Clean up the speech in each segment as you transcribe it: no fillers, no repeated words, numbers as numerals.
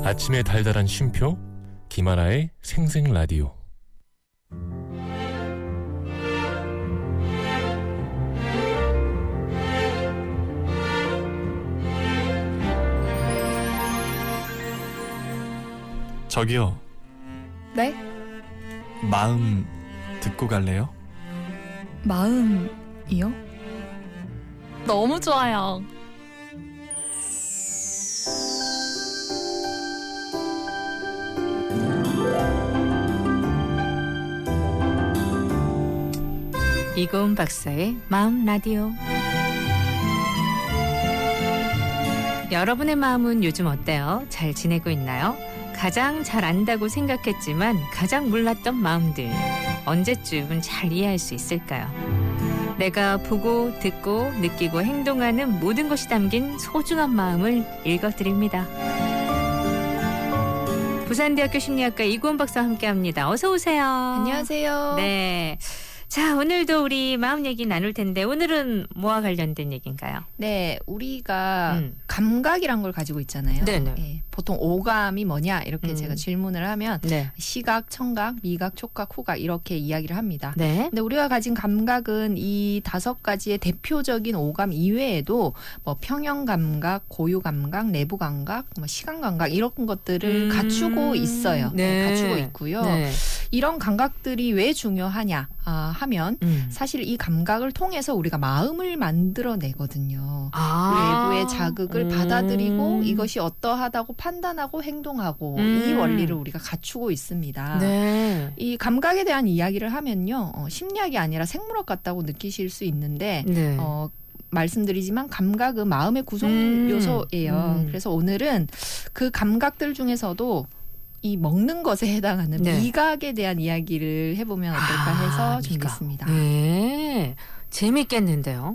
아침의 달달한 쉼표 김하나의 생생라디오. 저기요, 네? 마음 듣고 갈래요? 마음이요? 너무 좋아요. 이고은 박사의 마음 라디오. 여러분의 마음은 요즘 어때요? 잘 지내고 있나요? 가장 잘 안다고 생각했지만 가장 몰랐던 마음들, 언제쯤은 잘 이해할 수 있을까요? 내가 보고 듣고 느끼고 행동하는 모든 것이 담긴 소중한 마음을 읽어드립니다. 부산대학교 심리학과 이고은 박사와 함께합니다. 어서 오세요. 안녕하세요. 네. 자, 오늘도 우리 마음 얘기 나눌 텐데 오늘은 뭐와 관련된 얘기인가요? 네, 우리가 감각이란 걸 가지고 있잖아요. 네네. 예, 보통 오감이 뭐냐 이렇게 제가 질문을 하면 네. 시각, 청각, 미각, 촉각, 후각 이렇게 이야기를 합니다. 네. 근데 우리가 가진 감각은 이 5가지의 대표적인 오감 이외에도 뭐 평형 감각, 고유 감각, 내부 감각, 뭐 시간 감각 이런 것들을 갖추고 있어요. 네. 갖추고 있고요. 네. 이런 감각들이 왜 중요하냐 하면 사실 이 감각을 통해서 우리가 마음을 만들어내거든요. 외부의 자극을 받아들이고 이것이 어떠하다고 판단하고 행동하고 이 원리를 우리가 갖추고 있습니다. 네. 이 감각에 대한 이야기를 하면요. 심리학이 아니라 생물학 같다고 느끼실 수 있는데 네. 말씀드리지만 감각은 마음의 구성 요소예요. 그래서 오늘은 그 감각들 중에서도 이 먹는 것에 해당하는 네. 미각에 대한 이야기를 해보면 어떨까 해서 준비했습니다. 네. 재밌겠는데요.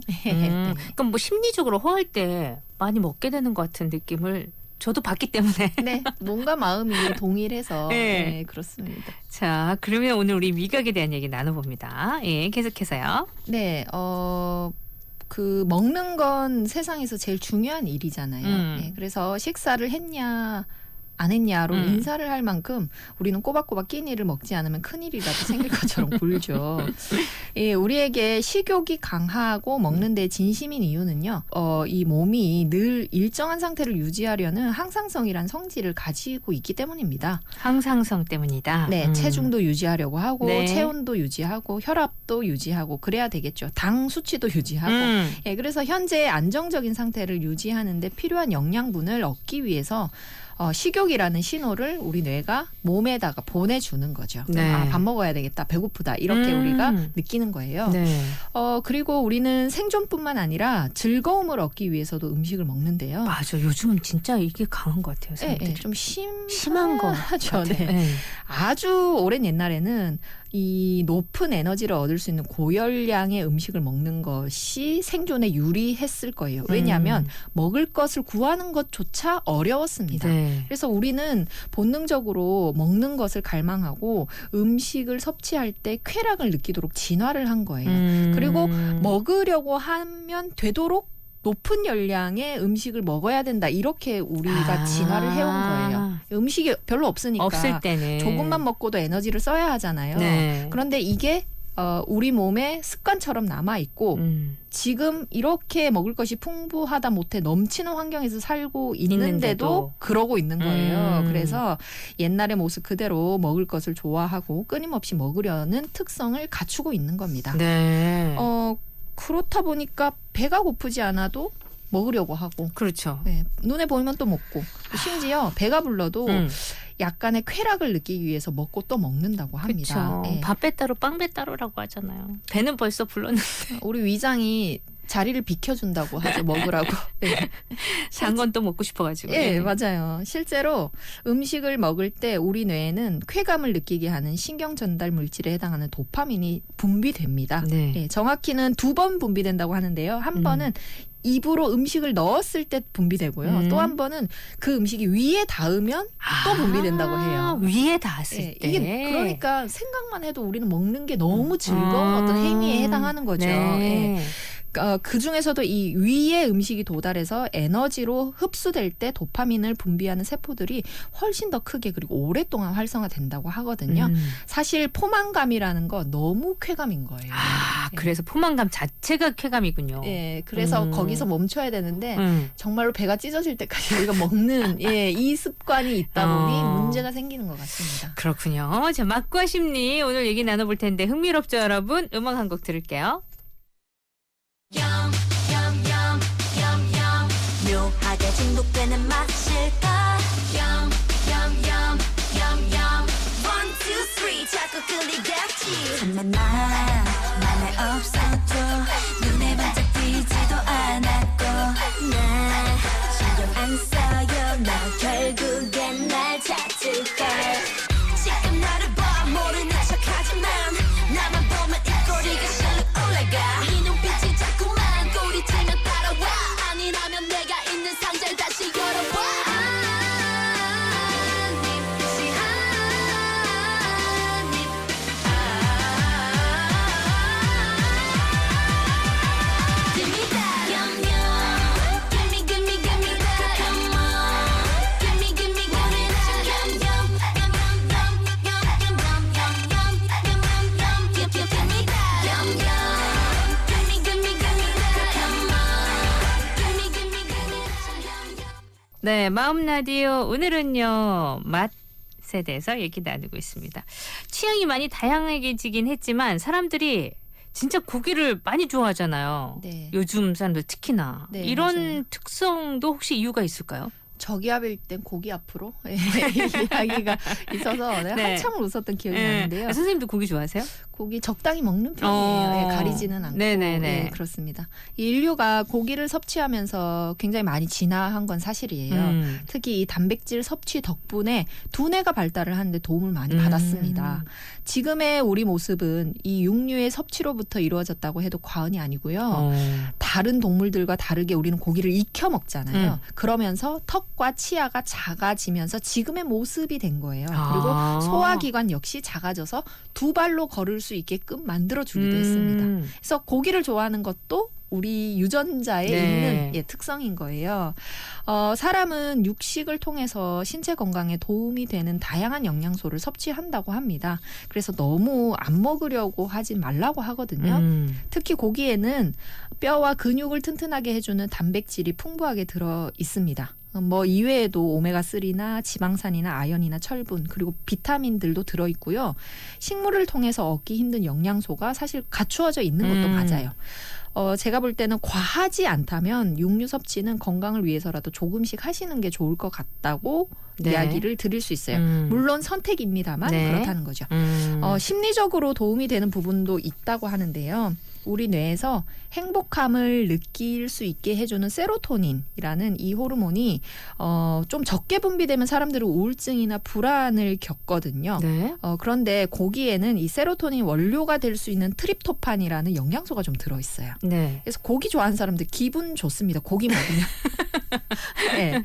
그럼 뭐 심리적으로 허할 때 많이 먹게 되는 것 같은 느낌을 저도 받기 때문에. 네, 뭔가 마음이 동일해서 네. 네, 그렇습니다. 자, 그러면 오늘 우리 미각에 대한 얘기 나눠봅니다. 예, 계속해서요. 네, 그 먹는 건 세상에서 제일 중요한 일이잖아요. 네, 그래서 식사를 했냐 안 했냐로 인사를 할 만큼 우리는 꼬박꼬박 끼니를 먹지 않으면 큰일이라도 생길 것처럼 굴죠. 예, 우리에게 식욕이 강하고 먹는 데 진심인 이유는요. 이 몸이 늘 일정한 상태를 유지하려는 항상성이란 성질을 가지고 있기 때문입니다. 항상성 때문이다. 네, 체중도 유지하려고 하고 네. 체온도 유지하고 혈압도 유지하고 그래야 되겠죠. 당 수치도 유지하고. 예, 그래서 현재 안정적인 상태를 유지하는 데 필요한 영양분을 얻기 위해서 식욕이라는 신호를 우리 뇌가 몸에다가 보내주는 거죠. 네. 아, 밥 먹어야 되겠다, 배고프다 이렇게 우리가 느끼는 거예요. 네. 그리고 우리는 생존뿐만 아니라 즐거움을 얻기 위해서도 음식을 먹는데요. 맞아. 요즘은 진짜 이게 강한 것 같아요. 사람들이. 네, 좀 심한 거 하죠. 같아요. 네. 네. 아주 오랜 옛날에는 이 높은 에너지를 얻을 수 있는 고열량의 음식을 먹는 것이 생존에 유리했을 거예요. 왜냐하면 먹을 것을 구하는 것조차 어려웠습니다. 네. 그래서 우리는 본능적으로 먹는 것을 갈망하고 음식을 섭취할 때 쾌락을 느끼도록 진화를 한 거예요. 그리고 먹으려고 하면 되도록 높은 열량의 음식을 먹어야 된다. 이렇게 우리가 진화를 해온 거예요. 음식이 별로 없으니까 없을 때는 조금만 먹고도 에너지를 써야 하잖아요. 네. 그런데 이게 우리 몸에 습관처럼 남아있고 지금 이렇게 먹을 것이 풍부하다 못해 넘치는 환경에서 살고 있는데도 그러고 있는 거예요. 그래서 옛날의 모습 그대로 먹을 것을 좋아하고 끊임없이 먹으려는 특성을 갖추고 있는 겁니다. 네. 그렇다 보니까 배가 고프지 않아도 먹으려고 하고 그렇죠. 네, 눈에 보이면 또 먹고 심지어 배가 불러도 약간의 쾌락을 느끼기 위해서 먹고 또 먹는다고 합니다. 그렇죠. 네. 밥 배 따로 빵 배 따로라고 하잖아요. 배는 벌써 불렀는데 우리 위장이 자리를 비켜준다고 하죠. 먹으라고. 네. 단 건 또 먹고 싶어가지고. 예, 맞아요. 실제로 음식을 먹을 때 우리 뇌에는 쾌감을 느끼게 하는 신경 전달 물질에 해당하는 도파민이 분비됩니다. 네. 예, 정확히는 2번 분비된다고 하는데요. 한 번은 입으로 음식을 넣었을 때 분비되고요. 또 한 번은 그 음식이 위에 닿으면 또 분비된다고 해요. 위에 닿았을 예, 때. 이게 그러니까 생각만 해도 우리는 먹는 게 너무 즐거운 어떤 행위에 해당하는 거죠. 네. 예. 그 중에서도 이 위의 음식이 도달해서 에너지로 흡수될 때 도파민을 분비하는 세포들이 훨씬 더 크게 그리고 오랫동안 활성화된다고 하거든요. 사실 포만감이라는 거 너무 쾌감인 거예요. 아, 네. 그래서 포만감 자체가 쾌감이군요. 예, 그래서 거기서 멈춰야 되는데 정말로 배가 찢어질 때까지 우리가 먹는 이 습관이 있다 보니 문제가 생기는 것 같습니다. 그렇군요. 자, 맛과 심리 오늘 얘기 나눠볼 텐데 흥미롭죠, 여러분? 음악 한 곡 들을게요. 묘하게 중독되는 맛일까 One, two, three 자꾸 끌리겠지 참내 맘에 없어도 눈에 반짝 띄지도 않았고 나 신경 안 써요 너 결국엔 날 찾을걸 지금 나를 봐 모르는 척하지만 나만 보면 입꼬리가 실룩 올라가 이 눈빛이 자꾸만 꼬리치면 따라와 아니라면 내가 있는 상자를 다시 열어봐 Give me that yum yum Give me give me give me that come on Give me give me give me that yum yum yum give me that yum yum Give me give me give me that come on Give me give me give me that yum yum 네, 마음 라디오 오늘은요 맛에 대해서 얘기 나누고 있습니다. 취향이 많이 다양해지긴 했지만 사람들이 진짜 고기를 많이 좋아하잖아요. 네. 요즘 사람들 특히나 네, 이런 맞아요. 특성도 혹시 이유가 있을까요? 저기압일 땐 고기 앞으로 이야기가 있어서 내가 네. 한참을 웃었던 기억이 나는데요. 선생님도 고기 좋아하세요? 고기 적당히 먹는 편이에요. 가리지는 않고. 네네네. 네, 그렇습니다. 이 인류가 고기를 섭취하면서 굉장히 많이 진화한 건 사실이에요. 특히 이 단백질 섭취 덕분에 두뇌가 발달을 하는데 도움을 많이 받았습니다. 지금의 우리 모습은 이 육류의 섭취로부터 이루어졌다고 해도 과언이 아니고요. 다른 동물들과 다르게 우리는 고기를 익혀 먹잖아요. 그러면서 턱과 치아가 작아지면서 지금의 모습이 된 거예요. 그리고 소화기관 역시 작아져서 두 발로 걸을 수 있게끔 만들어주기도 했습니다. 그래서 고기를 좋아하는 것도 우리 유전자에 네. 있는 특성인 거예요. 사람은 육식을 통해서 신체 건강에 도움이 되는 다양한 영양소를 섭취한다고 합니다. 그래서 너무 안 먹으려고 하지 말라고 하거든요. 특히 고기에는 뼈와 근육을 튼튼하게 해주는 단백질이 풍부하게 들어 있습니다. 뭐 이외에도 오메가3나 지방산이나 아연이나 철분 그리고 비타민들도 들어있고요. 식물을 통해서 얻기 힘든 영양소가 사실 갖추어져 있는 것도 맞아요. 제가 볼 때는 과하지 않다면 육류 섭취는 건강을 위해서라도 조금씩 하시는 게 좋을 것 같다고 네. 이야기를 드릴 수 있어요. 물론 선택입니다만 네. 그렇다는 거죠. 심리적으로 도움이 되는 부분도 있다고 하는데요. 우리 뇌에서 행복함을 느낄 수 있게 해주는 세로토닌이라는 이 호르몬이 좀 적게 분비되면 사람들은 우울증이나 불안을 겪거든요. 네. 그런데 고기에는 이 세로토닌 원료가 될 수 있는 트립토판이라는 영양소가 좀 들어있어요. 네. 그래서 고기 좋아하는 사람들 기분 좋습니다. 고기 먹으면. 네.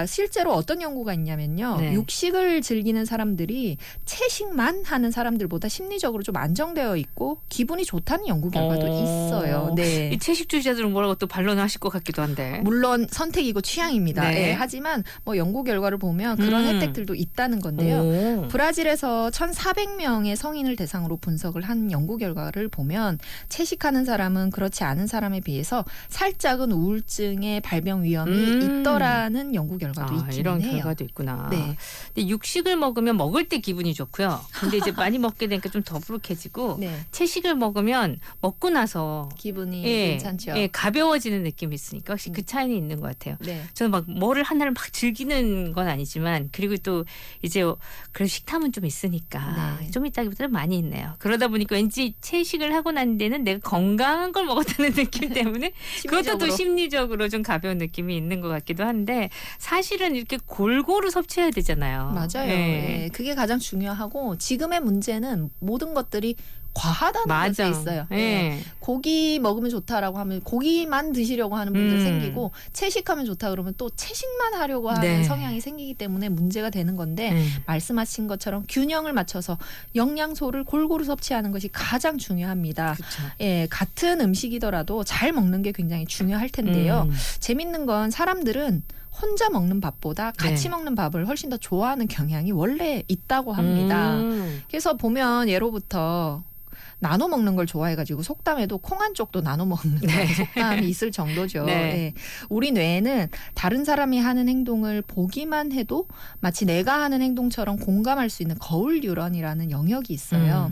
실제로 어떤 연구가 있냐면요. 네. 육식을 즐기는 사람들이 채식만 하는 사람들보다 심리적으로 좀 안정되어 있고 기분이 좋다는 연구 결과도 있어요. 네. 이 채식주의자들은 뭐라고 또 반론을 하실 것 같기도 한데. 물론 선택이고 취향입니다. 네. 하지만 뭐 연구 결과를 보면 그런 혜택들도 있다는 건데요. 브라질에서 1,400명의 성인을 대상으로 분석을 한 연구 결과를 보면 채식하는 사람은 그렇지 않은 사람에 비해서 살짝은 우울증의 발병 위험이 있더라는 연구 결과도 있기는 이런 해요. 결과도 있구나. 네. 근데 육식을 먹으면 먹을 때 기분이 좋고요. 근데 이제 많이 먹게 되니까 좀 더부룩해지고 네. 채식을 먹으면 먹고 나서 기분이 괜찮죠. 가벼워지는 느낌이 있으니까 혹시 그 차이는 있는 것 같아요. 네. 저는 막 뭐를 하나를 막 즐기는 건 아니지만 그리고 또 이제 그런 식탐은 좀 있으니까 네. 좀 있다기보다는 많이 있네요. 그러다 보니까 왠지 채식을 하고 난 데는 내가 건강한 걸 먹었다는 느낌 때문에 그것도 또 심리적으로 좀 가벼운 느낌이 있는 것 같기도 한데 사실은 이렇게 골고루 섭취해야 되잖아요. 맞아요. 네. 네. 그게 가장 중요하고 지금의 문제는 모든 것들이 과하다는 맞아. 것도 있어요. 예. 네. 고기 먹으면 좋다라고 하면 고기만 드시려고 하는 분들 음. 생기고 채식하면 좋다 그러면 또 채식만 하려고 하는 네. 성향이 생기기 때문에 문제가 되는 건데 말씀하신 것처럼 균형을 맞춰서 영양소를 골고루 섭취하는 것이 가장 중요합니다. 그렇죠. 예, 같은 음식이더라도 잘 먹는 게 굉장히 중요할 텐데요. 재밌는 건 사람들은 혼자 먹는 밥보다 같이 네. 먹는 밥을 훨씬 더 좋아하는 경향이 원래 있다고 합니다. 그래서 보면 예로부터 나눠 먹는 걸 좋아해가지고 속담에도 콩 한 쪽도 나눠 먹는 네. 속담이 있을 정도죠. 네. 예. 우리 뇌에는 다른 사람이 하는 행동을 보기만 해도 마치 내가 하는 행동처럼 공감할 수 있는 거울 뉴런이라는 영역이 있어요.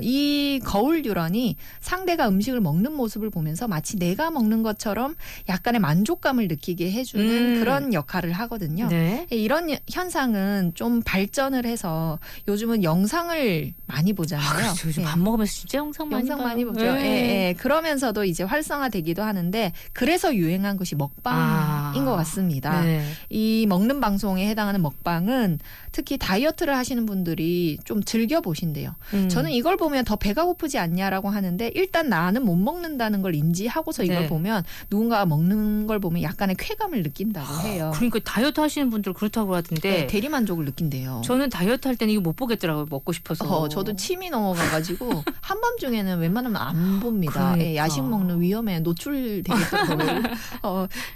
이 거울 뉴런이 상대가 음식을 먹는 모습을 보면서 마치 내가 먹는 것처럼 약간의 만족감을 느끼게 해주는 그런 역할을 하거든요. 네. 이런 현상은 좀 발전을 해서 요즘은 영상을 많이 보잖아요. 그렇죠. 요즘 예. 밥 먹으면서 진짜 영상 많이 영상 봐요. 많이 보죠. 네. 예. 그러면서도 이제 활성화되기도 하는데 그래서 유행한 것이 먹방인 것 같습니다. 네. 이 먹는 방송에 해당하는 먹방은 특히 다이어트를 하시는 분들이 좀 즐겨 보신대요. 저는 이걸 보면 더 배가 고프지 않냐라고 하는데 일단 나는 못 먹는다는 걸 인지하고서 이걸 네. 보면 누군가가 먹는 걸 보면 약간의 쾌감을 느낀다고 해요. 그러니까 다이어트 하시는 분들 그렇다고 하던데 네, 대리만족을 느낀대요. 저는 다이어트 할 때는 이거 못 보겠더라고요. 먹고 싶어서. 저도 침이 넘어가가지고 한밤중에는 웬만하면 안 봅니다. 그러니까. 예, 야식 먹는 위험에 노출되겠더라고요.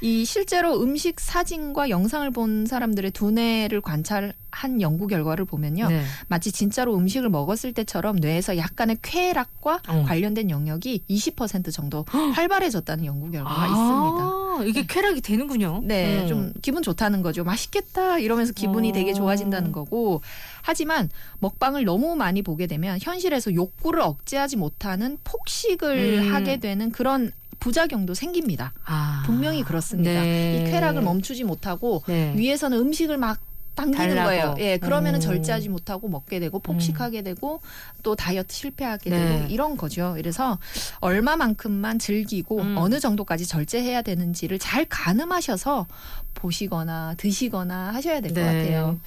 이 실제로 음식 사진과 영상을 본 사람들의 두뇌를 관찰한 연구 결과를 보면요. 네. 마치 진짜로 음식을 먹었을 때처럼 뇌에서 약간의 쾌락과 어. 관련된 영역이 20% 정도 활발해졌다는 연구 결과가 있습니다. 이게 쾌락이 되는군요. 네, 좀 기분 좋다는 거죠. 맛있겠다 이러면서 기분이 되게 좋아진다는 거고. 하지만 먹방을 너무 많이 보게 되면 현실에서 욕구를 억제하지 못하는 폭식을 하게 되는 그런 부작용도 생깁니다. 분명히 그렇습니다. 네. 이 쾌락을 멈추지 못하고 네. 위에서는 음식을 막 당기는 달라고. 거예요. 예, 그러면은 절제하지 못하고 먹게 되고 폭식하게 되고 또 다이어트 실패하게 되고 이런 거죠. 그래서 얼마만큼만 즐기고 어느 정도까지 절제해야 되는지를 잘 가늠하셔서 보시거나 드시거나 하셔야 될 것 같아요.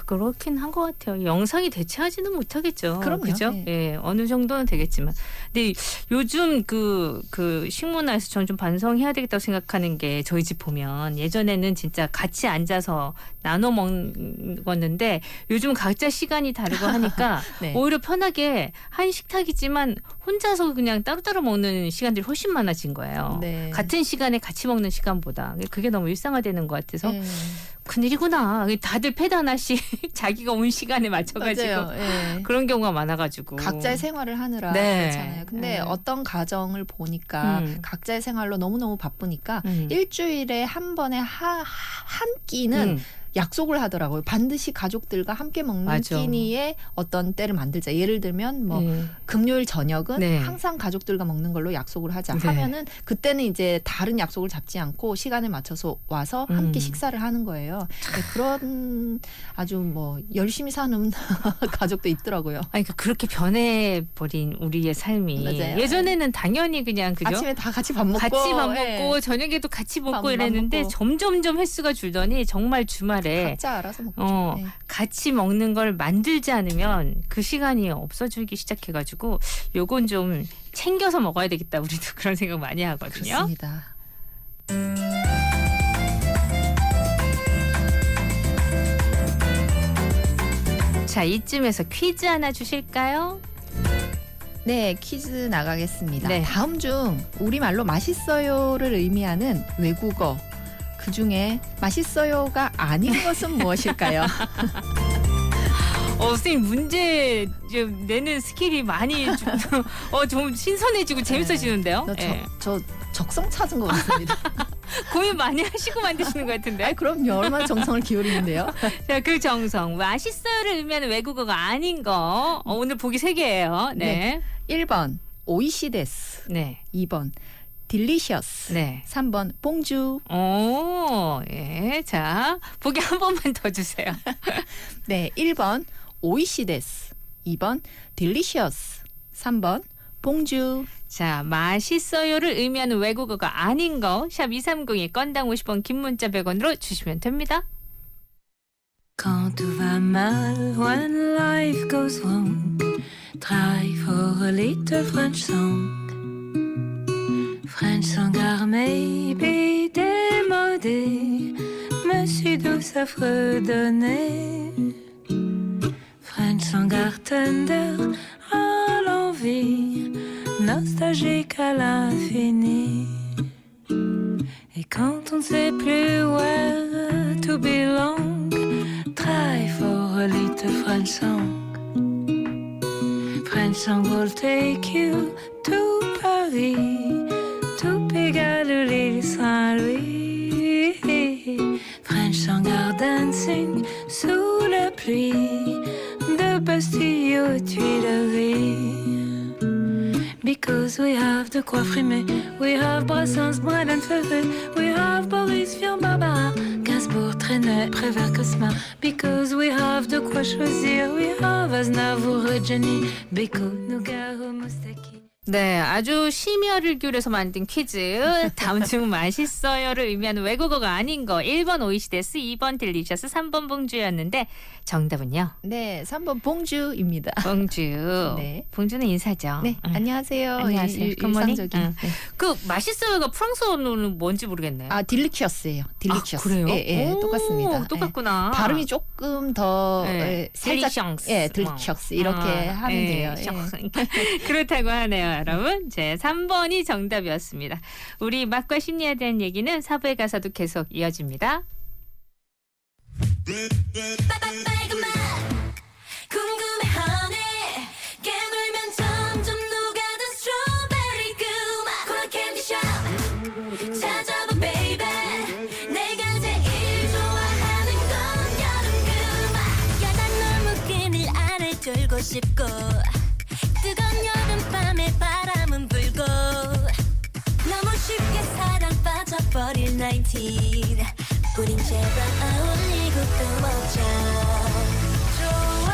그렇긴 한 것 같아요. 영상이 대체하지는 못하겠죠. 그럼요. 그죠? 네. 예, 어느 정도는 되겠지만. 근데 요즘 그 식문화에서 저는 좀 반성해야 되겠다고 생각하는 게 저희 집 보면 예전에는 진짜 같이 앉아서 나눠 먹었는데 요즘은 각자 시간이 다르고 하니까 네. 오히려 편하게 한 식탁이지만 혼자서 그냥 따로따로 먹는 시간들이 훨씬 많아진 거예요. 네. 같은 시간에 같이 먹는 시간보다. 그게 너무 일상화되는 것 같아서 네. 큰일이구나. 다들 패드 하나씩 자기가 온 시간에 맞춰가지고 맞아요. 예. 그런 경우가 많아가지고 각자의 생활을 하느라 네. 그렇잖아요. 근데 네. 어떤 가정을 보니까 각자의 생활로 너무너무 바쁘니까 일주일에 한 번에 한 끼는 약속을 하더라고요. 반드시 가족들과 함께 먹는 맞아. 끼니에 어떤 때를 만들자. 예를 들면 뭐 금요일 저녁은 네. 항상 가족들과 먹는 걸로 약속을 하자 네. 하면은 그때는 이제 다른 약속을 잡지 않고 시간을 맞춰서 와서 함께 식사를 하는 거예요. 네, 그런 아주 뭐 열심히 사는 가족도 있더라고요. 아니 그러니까 그렇게 변해버린 우리의 삶이 맞아요. 예전에는 당연히 그냥 그죠? 아침에 다 같이 밥 먹고 같이 밥 예. 먹고 저녁에도 같이 먹고 밥만 이랬는데 먹고. 점점점 횟수가 줄더니 정말 주말에 각자 알아서 먹죠. 네. 같이 먹는 걸 만들지 않으면 그 시간이 없어지기 시작해가지고 요건 좀 챙겨서 먹어야 되겠다. 우리도 그런 생각 많이 하거든요. 그렇습니다. 자, 이쯤에서 퀴즈 하나 주실까요? 네, 퀴즈 나가겠습니다. 네. 다음 중 우리말로 맛있어요를 의미하는 외국어 그 중에 맛있어요가 아닌 것은 무엇일까요? 선생님 문제 좀 내는 스킬이 많이 좀 신선해지고 재밌어지는데요. 저 적성 찾은 것 같습니다. 고민 많이 하시고 만드시는 것 같은데. 아이, 그럼요. 얼마나 정성을 기울이는데요. 자, 그 정성 맛있어요를 의미하는 외국어가 아닌 거 오늘 보기 3개예요. 네. 1번 오이시데스, 네. 2번 딜리셔스, 네. 3번 봉주. 오, 예. 자, 보기 한 번만 더 주세요. 네, 1번 오이시데스, 2번 딜리셔스, 3번 봉주. 자, 맛있어요를 의미하는 외국어가 아닌 거 샵 2302 건당 50원 긴 문자 100원으로 주시면 됩니다. Quand tout va mal, when life goes wrong, Try for a little French song. French song are maybe démodé. Me suis douce à fredonner. French song are tender à l'envie, nostalgique à l'infini. Et quand on ne sait plus where to belong, try for a little French song. French song will take you to Paris, to Pigalle ou l'île Saint-Louis. French song are dancing sous la pluie de Bastille aux Tuileries. Because we have de quoi frimer, we have Brassens, Brel and Ferré, we have Boris Vian, Barbara, Gainsbourg, Trenet, Prévert, Cosma. Because we have de quoi choisir, we have Aznavour, Reggiani, Beko, Nougaro, Moustaki. 네, 아주 심혈을 기울여서 만든 퀴즈. 다음 중 맛있어요를 의미하는 외국어가 아닌 거. 1번 오이시데스, 2번 딜리셔스, 3번 봉주였는데 정답은요? 네, 3번 봉주입니다. 봉주. 네. 봉주는 인사죠. 네, 응. 안녕하세요. 안녕하세요. 굿모닝. 일상적인. 응. 네. 그 맛있어요가 프랑스어는 뭔지 모르겠네요. 아, 딜리셔스예요. 딜리셔스. 그래요? 예, 예, 오, 똑같습니다. 똑같구나. 예. 발음이 조금 더 네. 살짝 딜리셔스. 예, 딜리셔스 이렇게 하면 돼요. 예. 그렇다고 하네요, 여러분. 제 3번이 정답이었습니다. 우리 맛과 심리에 대한 얘기는 4부에 가서도 계속 이어집니다. 빨간 맛 궁금해하네 깨물면 점점 녹아든 스트로베리 그맛 콜라 캔디숍 찾아봐 baby 내가 제일 좋아하는 건 여름 그맛 야단 너무 끈을 안에 졸고 싶고 뜨거운 여름밤에 바람은 불고 너무 쉽게 사랑 빠져버릴 19 우린 제발 어울리고 또 먹자 좋아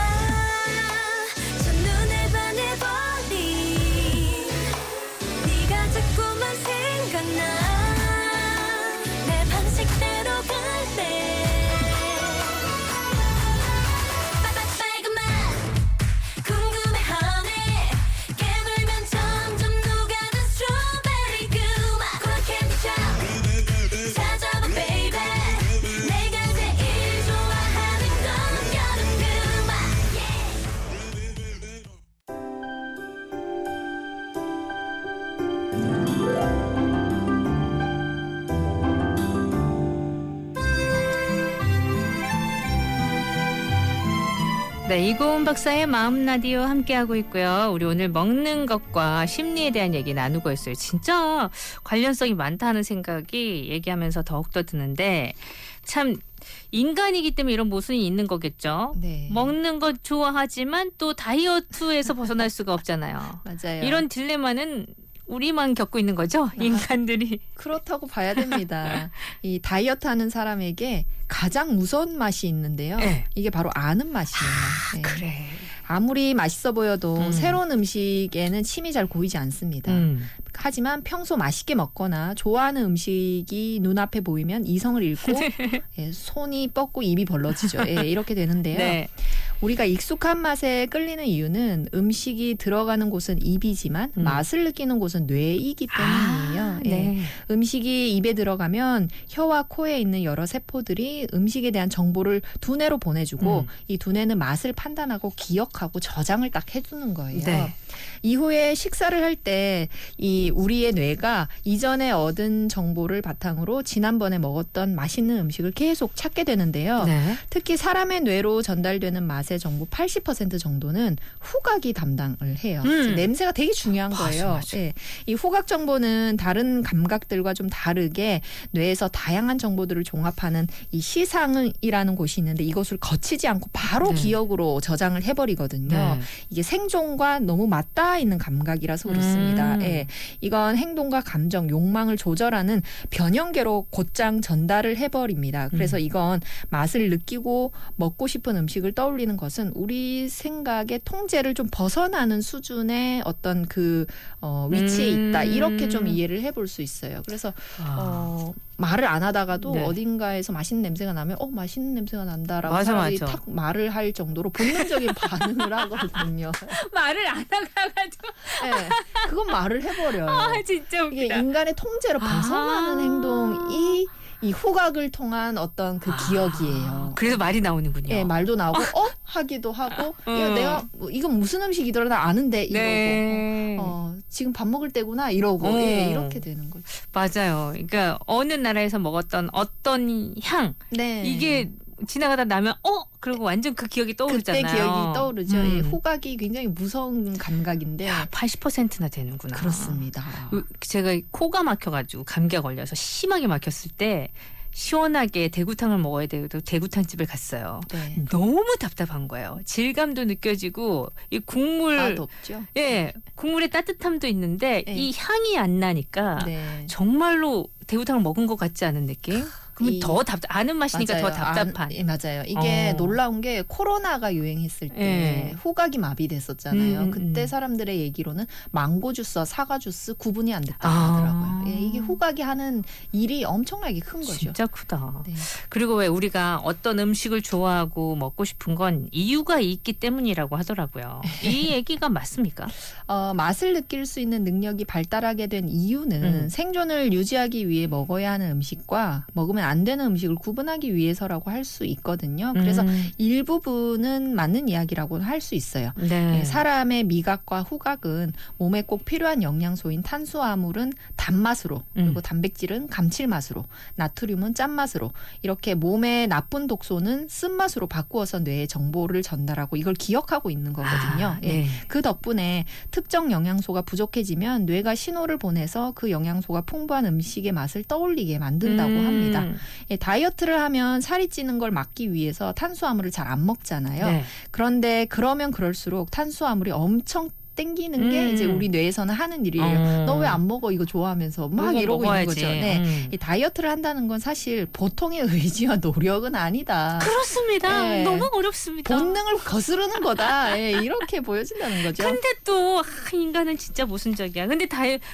첫눈에 반해버린 네가 자꾸만 생각나 내 방식대로 갈래 빨간 맛 궁금해하네 깨물면 점점 녹아든 스트로베리 그맛 콜라 캔디숍 찾아봐 baby 내가 제일 좋아하는 건 여름 그맛 yeah. 네, 이고은 박사의 마음 라디오 함께하고 있고요. 우리 오늘 먹는 것과 심리에 대한 얘기 나누고 있어요. 진짜 관련성이 많다는 생각이 얘기하면서 더욱더 드는데 참 인간이기 때문에 이런 모순이 있는 거겠죠. 네. 먹는 것 좋아하지만 또 다이어트에서 벗어날 수가 없잖아요. 맞아요. 이런 딜레마는 우리만 겪고 있는 거죠, 인간들이. 그렇다고 봐야 됩니다. 이 다이어트 하는 사람에게 가장 무서운 맛이 있는데요. 네. 이게 바로 아는 맛이에요. 네. 그래. 아무리 맛있어 보여도 새로운 음식에는 침이 잘 고이지 않습니다. 하지만 평소 맛있게 먹거나 좋아하는 음식이 눈앞에 보이면 이성을 잃고 예, 손이 뻗고 입이 벌러지죠. 예, 이렇게 되는데요. 네. 우리가 익숙한 맛에 끌리는 이유는 음식이 들어가는 곳은 입이지만 맛을 느끼는 곳은 뇌이기 때문이에요. 예. 네. 음식이 입에 들어가면 혀와 코에 있는 여러 세포들이 음식에 대한 정보를 두뇌로 보내주고 이 두뇌는 맛을 판단하고 기억하고 저장을 딱 해두는 거예요. 네. 이후에 식사를 할 때 이 우리의 뇌가 이전에 얻은 정보를 바탕으로 지난번에 먹었던 맛있는 음식을 계속 찾게 되는데요. 네. 특히 사람의 뇌로 전달되는 맛의 정보 80% 정도는 후각이 담당을 해요. 냄새가 되게 중요한 거예요. 맞아. 예. 이 후각 정보는 다른 감각들과 좀 다르게 뇌에서 다양한 정보들을 종합하는 이 시상이라는 곳이 있는데 이것을 거치지 않고 바로 네. 기억으로 저장을 해버리거든요. 네. 이게 생존과 너무 맞닿아 있는 감각이라서 그렇습니다. 예. 이건 행동과 감정, 욕망을 조절하는 변형계로 곧장 전달을 해버립니다. 그래서 이건 맛을 느끼고 먹고 싶은 음식을 떠올리는 것은 우리 생각의 통제를 좀 벗어나는 수준의 어떤 그 위치에 있다. 이렇게 좀 이해를 해볼 수 있어요. 그래서 아. 말을 안 하다가도 네. 어딘가에서 맛있는 냄새가 나면 맛있는 냄새가 난다라고 맞아, 사람들이 맞아. 탁 말을 할 정도로 본능적인 반응을 하거든요. 말을 안 하가지고 네, 그건 말을 해버려요. 진짜 이게 인간의 통제로 벗어나는 행동이 이 후각을 통한 어떤 그 기억이에요. 그래서 말이 나오는군요. 예, 말도 나오고 하기도 하고 이거 내가 이건 무슨 음식이더라 나 아는데 이러고 네. 지금 밥 먹을 때구나 이러고 예, 이렇게 되는 거죠. 맞아요. 그러니까 어느 나라에서 먹었던 어떤 향 네. 이게 지나가다 나면 그리고 완전 그 기억이 떠오르잖아요. 그때 기억이 떠오르죠. 예, 후각이 굉장히 무서운 감각인데 80%나 되는구나. 그렇습니다. 제가 코가 막혀가지고 감기가 걸려서 심하게 막혔을 때 시원하게 대구탕을 먹어야 되고 대구탕 집을 갔어요. 네. 너무 답답한 거예요. 질감도 느껴지고 이 국물 맛없죠. 예 국물의 따뜻함도 있는데 네. 이 향이 안 나니까 네. 정말로 대구탕을 먹은 것 같지 않은 느낌? 그러면 이- 더 아는 맛이니까 더 답답한. 예, 맞아요. 이게 어. 놀라운 게 코로나가 유행했을 때 예. 후각이 후각이 마비됐었잖아요. 그때 사람들의 얘기로는 망고 주스와 사과 주스 구분이 안 됐다고 하더라고요. 예, 이게 후각이 하는 일이 엄청나게 큰 거죠. 진짜 크다. 네. 그리고 왜 우리가 어떤 음식을 좋아하고 먹고 싶은 건 이유가 있기 때문이라고 하더라고요. 이 얘기가 맞습니까? 맛을 느낄 수 있는 능력이 발달하게 된 이유는 생존을 유지하기 위해 먹어야 하는 음식과 먹으면 안 되는 음식을 구분하기 위해서라고 할 수 있거든요. 그래서 일부분은 맞는 이야기라고 할 수 있어요. 네. 예, 사람의 미각과 후각은 몸에 꼭 필요한 영양소인 탄수화물은 단맛으로 그리고 단백질은 감칠맛으로 나트륨은 짠맛으로 이렇게 몸의 나쁜 독소는 쓴맛으로 바꾸어서 뇌에 정보를 전달하고 이걸 기억하고 있는 거거든요. 예. 네. 그 덕분에 특정 영양소가 부족해지면 뇌가 신호를 보내서 그 영양소가 풍부한 음식의 맛을 떠올리게 만든다고 합니다. 예, 다이어트를 하면 살이 찌는 걸 막기 위해서 탄수화물을 잘 안 먹잖아요. 네. 그런데 그러면 그럴수록 탄수화물이 엄청 땡기는 게 이제 우리 뇌에서는 하는 일이에요. 너 왜 안 먹어 이거 좋아하면서 막 먹어, 이러고 먹어야지. 있는 거죠. 네. 이 다이어트를 한다는 건 사실 보통의 의지와 노력은 아니다. 그렇습니다. 네. 너무 어렵습니다. 본능을 거스르는 거다. 예, 이렇게 보여진다는 거죠. 근데 또 인간은 진짜 모순적이야. 근데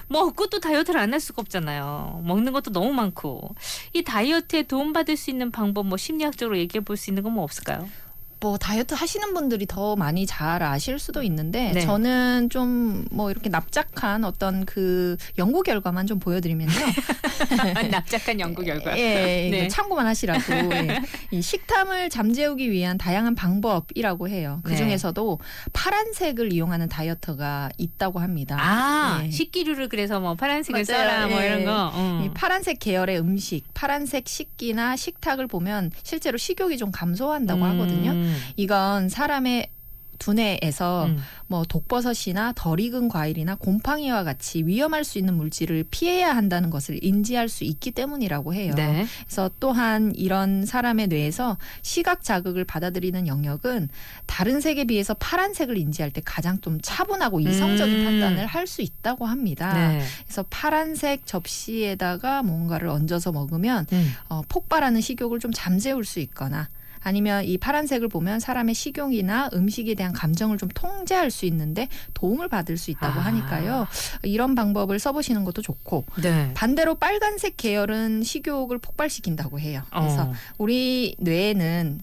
먹고 또 다이어트를 안 할 수가 없잖아요. 먹는 것도 너무 많고. 이 다이어트에 도움받을 수 있는 방법 뭐 심리학적으로 얘기해 볼 수 있는 건 뭐 없을까요? 뭐 다이어트 하시는 분들이 더 많이 잘 아실 수도 있는데 네. 저는 좀 뭐 이렇게 납작한 어떤 그 연구 결과만 좀 보여드리면요. 납작한 연구 결과. 예, 네. 이거 참고만 하시라고. 예. 이 식탐을 잠재우기 위한 다양한 방법이라고 해요. 그 네. 중에서도 파란색을 이용하는 다이어트가 있다고 합니다. 아, 예. 식기류를 그래서 뭐 파란색을 맞아요. 써라 뭐 예. 이런 거. 이 파란색 계열의 음식, 파란색 식기나 식탁을 보면 실제로 식욕이 좀 감소한다고 하거든요. 이건 사람의 두뇌에서 뭐 독버섯이나 덜 익은 과일이나 곰팡이와 같이 위험할 수 있는 물질을 피해야 한다는 것을 인지할 수 있기 때문이라고 해요. 네. 그래서 또한 이런 사람의 뇌에서 시각 자극을 받아들이는 영역은 다른 색에 비해서 파란색을 인지할 때 가장 좀 차분하고 이성적인 판단을 할 수 있다고 합니다. 네. 그래서 파란색 접시에다가 뭔가를 얹어서 먹으면 폭발하는 식욕을 좀 잠재울 수 있거나 아니면 이 파란색을 보면 사람의 식욕이나 음식에 대한 감정을 좀 통제할 수 있는데 도움을 받을 수 있다고 하니까요. 이런 방법을 써보시는 것도 좋고 네. 반대로 빨간색 계열은 식욕을 폭발시킨다고 해요. 그래서 우리 뇌에는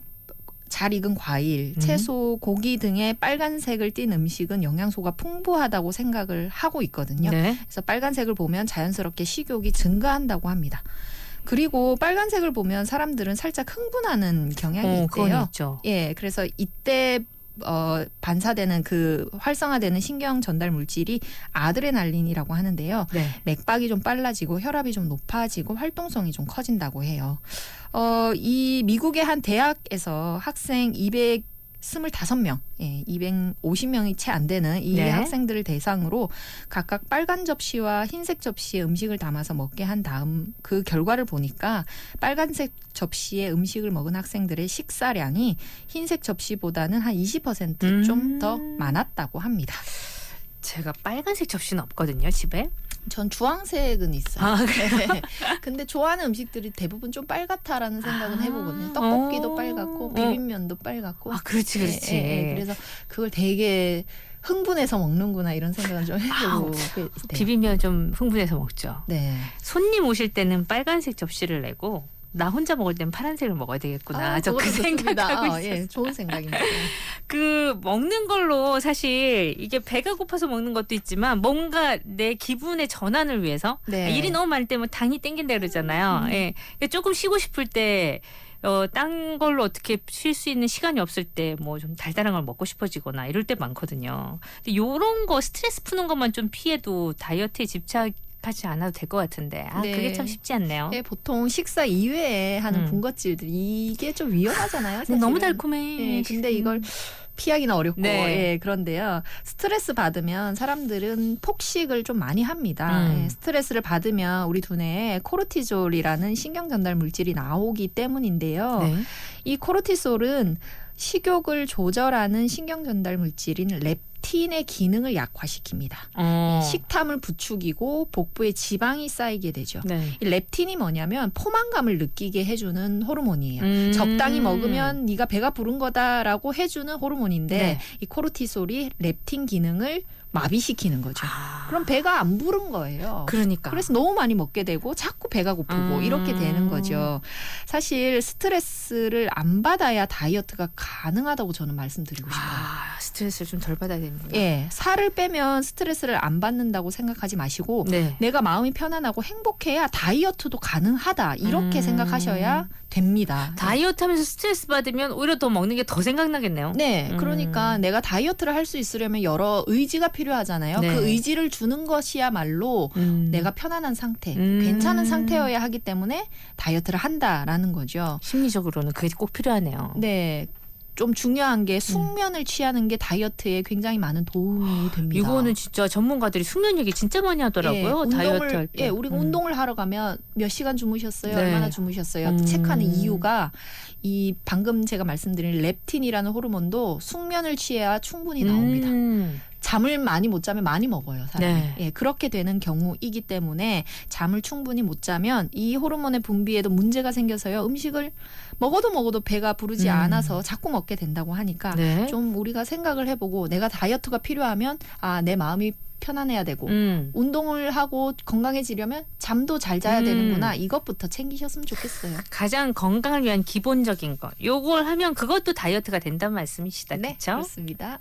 잘 익은 과일, 채소, 고기 등의 빨간색을 띤 음식은 영양소가 풍부하다고 생각을 하고 있거든요. 네. 그래서 빨간색을 보면 자연스럽게 식욕이 증가한다고 합니다. 그리고 빨간색을 보면 사람들은 살짝 흥분하는 경향이 그건 있대요. 있죠. 예, 그래서 이때 반사되는 그 활성화되는 신경 전달 물질이 아드레날린이라고 하는데요. 네. 맥박이 좀 빨라지고 혈압이 좀 높아지고 활동성이 좀 커진다고 해요. 이 미국의 한 대학에서 학생 225명, 250명이 채 안 되는 이 네. 학생들을 대상으로 각각 빨간 접시와 흰색 접시에 음식을 담아서 먹게 한 다음 그 결과를 보니까 빨간색 접시에 음식을 먹은 학생들의 식사량이 흰색 접시보다는 한 20% 좀 더 많았다고 합니다. 제가 빨간색 접시는 없거든요, 집에. 전 주황색은 있어요. 아, 네. 근데 좋아하는 음식들이 대부분 좀 빨갛다라는 생각은 해보거든요. 떡볶이도 빨갛고 비빔면도 빨갛고. 아, 그렇지, 그렇지. 그래서 그걸 되게 흥분해서 먹는구나 이런 생각은 좀 해보고 네. 비비면 좀 흥분해서 먹죠. 네. 손님 오실 때는 빨간색 접시를 내고 나 혼자 먹을 때는 파란색을 먹어야 되겠구나. 저 그 그것도 좋습니다. 생각하고 있어요. 예, 좋은 생각입니다. 그 먹는 걸로 사실 이게 배가 고파서 먹는 것도 있지만 뭔가 내 기분의 전환을 위해서 네. 일이 너무 많을 때면 당이 땡긴다 그러잖아요. 예. 조금 쉬고 싶을 때 딴 걸로 어떻게 쉴 수 있는 시간이 없을 때 뭐 좀 달달한 걸 먹고 싶어지거나 이럴 때 많거든요. 근데 요런 거 스트레스 푸는 것만 좀 피해도 다이어트에 집착하지 않아도 될 것 같은데 네. 그게 참 쉽지 않네요. 예, 보통 식사 이외에 하는 군것질들 이게 좀 위험하잖아요. 사실은. 너무 달콤해. 예, 근데 이걸 피하기는 어렵고 네. 예, 그런데요. 스트레스 받으면 사람들은 폭식을 좀 많이 합니다. 예, 스트레스를 받으면 우리 두뇌에 코르티졸이라는 신경 전달 물질이 나오기 때문인데요. 네. 이 코르티솔은 식욕을 조절하는 신경 전달 물질인 렙틴의 기능을 약화시킵니다. 식탐을 부추기고 복부에 지방이 쌓이게 되죠. 네. 이 렙틴이 뭐냐면 포만감을 느끼게 해주는 호르몬이에요. 적당히 먹으면 네가 배가 부른 거다라고 해주는 호르몬인데 네. 이 코르티솔이 렙틴 기능을 마비시키는 거죠. 아. 그럼 배가 안 부른 거예요. 그러니까. 그래서 너무 많이 먹게 되고 자꾸 배가 고프고 이렇게 되는 거죠. 사실 스트레스를 안 받아야 다이어트가 가능하다고 저는 말씀드리고 싶어요. 스트레스를 좀 덜 받아야 되는 거예요. 예, 살을 빼면 스트레스를 안 받는다고 생각하지 마시고 네. 내가 마음이 편안하고 행복해야 다이어트도 가능하다 이렇게 생각하셔야 됩니다. 다이어트 하면서 스트레스 받으면 오히려 더 먹는 게 더 생각나겠네요. 네, 그러니까 내가 다이어트를 할 수 있으려면 여러 의지가 필요하잖아요. 네. 그 의지를 주는 것이야말로 내가 편안한 상태, 음. 괜찮은 상태여야 하기 때문에 다이어트를 한다라는 거죠. 심리적으로는 그게 꼭 필요하네요. 네. 좀 중요한 게 숙면을 취하는 게 다이어트에 굉장히 많은 도움이 됩니다. 이거는 진짜 전문가들이 숙면 얘기 진짜 많이 하더라고요. 예, 다이어트 할 때. 예, 우리가 운동을 하러 가면 몇 시간 주무셨어요? 네. 얼마나 주무셨어요? 체크하는 이유가 이 방금 제가 말씀드린 렙틴이라는 호르몬도 숙면을 취해야 충분히 나옵니다. 잠을 많이 못 자면 많이 먹어요, 사람이. 네. 예, 그렇게 되는 경우이기 때문에 잠을 충분히 못 자면 이 호르몬의 분비에도 문제가 생겨서요. 음식을 먹어도 배가 부르지 않아서 자꾸 먹게 된다고 하니까 네. 좀 우리가 생각을 해보고 내가 다이어트가 필요하면 내 마음이 편안해야 되고 운동을 하고 건강해지려면 잠도 잘 자야 되는구나. 이것부터 챙기셨으면 좋겠어요. 가장 건강을 위한 기본적인 거. 요걸 하면 그것도 다이어트가 된다는 말씀이시다. 네, 그렇죠? 그렇습니다.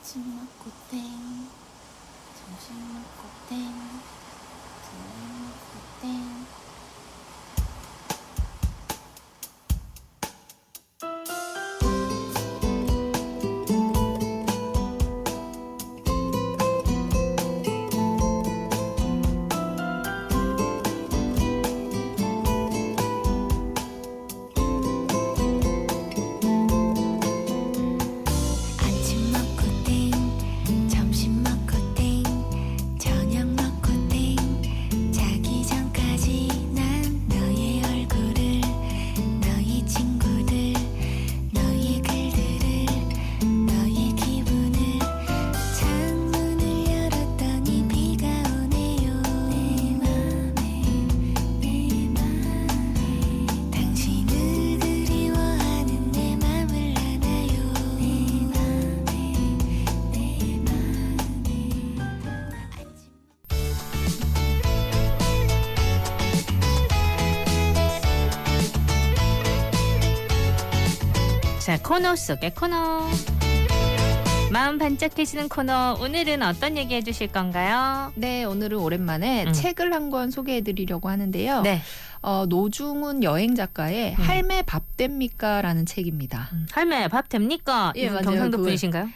아침 먹고 땡, 점심 먹고 땡, 저녁 먹고 땡. 아침 먹고 땡, 점심 먹고 땡, 저녁 먹고 땡. 자기 전까지 난 너의 얼굴을, 너의 친구들, 너의 글들을, 너의 기분을. 창문을 열었더니 비가 오네요. 내 맘에 당신을 그리워하는 내 맘을 알아요. 자, 코너 속의 코너. 마음 반짝해지는 코너. 오늘은 어떤 얘기 해주실 건가요? 네, 오늘은 오랜만에 책을 한 권 소개해드리려고 하는데요. 네. 노중훈 여행 작가의 할매 밥 됩니까?라는 책입니다. 할매 밥 됩니까? 예, 이분 맞아요. 경상도 그걸- 분이신가요?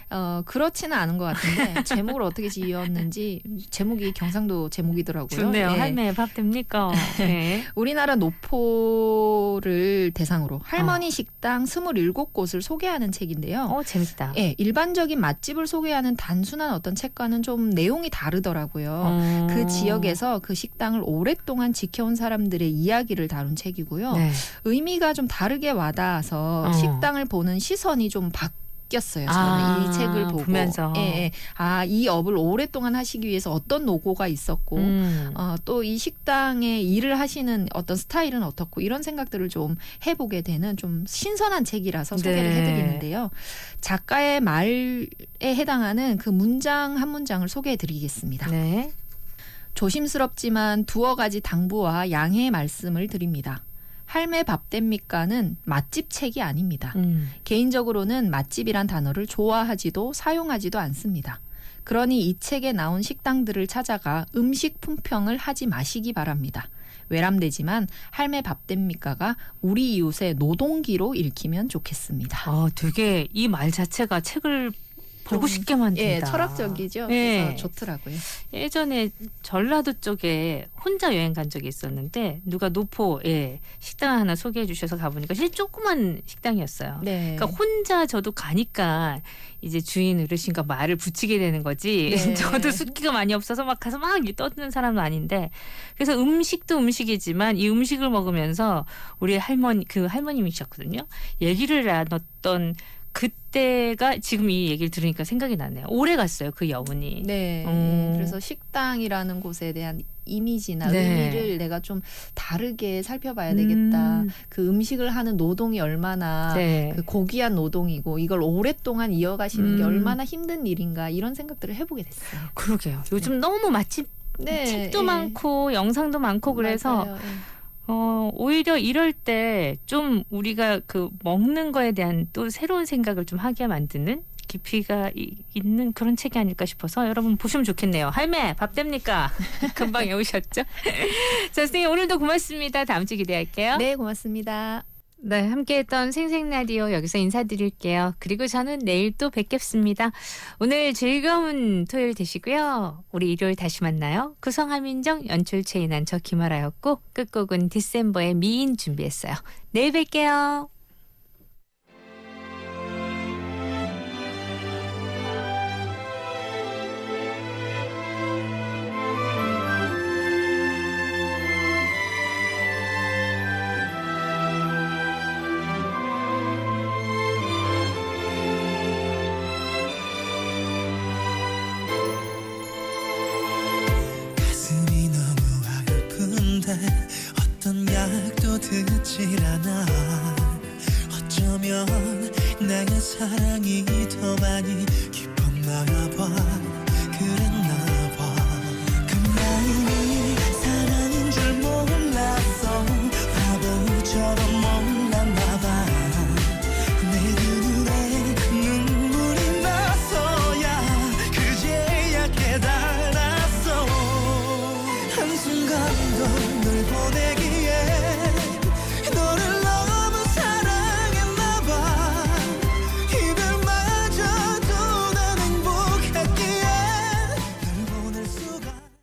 그렇지는 않은 것 같은데 제목을 어떻게 지었는지 제목이 경상도 제목이더라고요. 좋네요. 예. 할매 밥 됩니까? 네. 우리나라 노포를 대상으로 할머니 식당 27곳을 소개하는 책인데요. 재밌다. 예, 일반적인 맛집을 소개하는 단순한 어떤 책과는 좀 내용이 다르더라고요. 그 지역에서 그 식당을 오랫동안 지켜온 사람들의 이야기를 다룬 책이고요. 네. 의미가 좀 다르게 와닿아서 식당을 보는 시선이 좀 느꼈어요. 저는 이 책을 보고 보면서. 이 업을 오랫동안 하시기 위해서 어떤 노고가 있었고 또 이 식당에 일을 하시는 어떤 스타일은 어떻고 이런 생각들을 좀 해보게 되는 좀 신선한 책이라서 소개를 네. 해드리는데요. 작가의 말에 해당하는 그 문장 한 문장을 소개해드리겠습니다. 네. 조심스럽지만 두어 가지 당부와 양해의 말씀을 드립니다. 할매 밥 됩니까는 맛집 책이 아닙니다. 개인적으로는 맛집이란 단어를 좋아하지도 사용하지도 않습니다. 그러니 이 책에 나온 식당들을 찾아가 음식 품평을 하지 마시기 바랍니다. 외람되지만 할매 밥 됩니까가 우리 이웃의 노동기로 읽히면 좋겠습니다. 되게 이 말 자체가 책을 보고 싶게 만든다. 예, 철학적이죠. 예. 그래서 좋더라고요. 예전에 전라도 쪽에 혼자 여행 간 적이 있었는데 누가 노포에 식당 하나 소개해 주셔서 가보니까 진짜 조그만 식당이었어요. 네. 그러니까 혼자 저도 가니까 이제 주인 어르신과 말을 붙이게 되는 거지. 네. 저도 숫기가 많이 없어서 막 가서 막 떠드는 사람은 아닌데 그래서 음식도 음식이지만 이 음식을 먹으면서 우리 할머님이셨거든요. 얘기를 나눴던 그때가 지금 이 얘기를 들으니까 생각이 나네요. 오래 갔어요, 그 여운이. 네. 음. 그래서 식당이라는 곳에 대한 이미지나 네. 의미를 내가 좀 다르게 살펴봐야 되겠다. 그 음식을 하는 노동이 얼마나 네. 그 고귀한 노동이고 이걸 오랫동안 이어가시는 게 음. 얼마나 힘든 일인가 이런 생각들을 해보게 됐어요. 그러게요. 요즘 너무 맛집 네. 책도 예. 많고 영상도 많고 그래서 맞아요. 예. 오히려 이럴 때 좀 우리가 그 먹는 거에 대한 또 새로운 생각을 좀 하게 만드는 깊이가 있는 그런 책이 아닐까 싶어서 여러분 보시면 좋겠네요. 할매 밥 됩니까? 금방 외우셨죠? 자, 선생님 오늘도 고맙습니다. 다음 주 기대할게요. 네, 고맙습니다. 네, 함께했던 생생라디오 여기서 인사드릴게요. 그리고 저는 내일 또 뵙겠습니다. 오늘 즐거운 토요일 되시고요. 우리 일요일 다시 만나요. 구성 함인정, 연출 최인한, 저 김아라였고 끝곡은 디셈버의 미인 준비했어요. 내일 뵐게요. 가슴이 너무 아픈데 어떤 약도 듣질 않아. 어쩌면 나의 사랑이 더 많이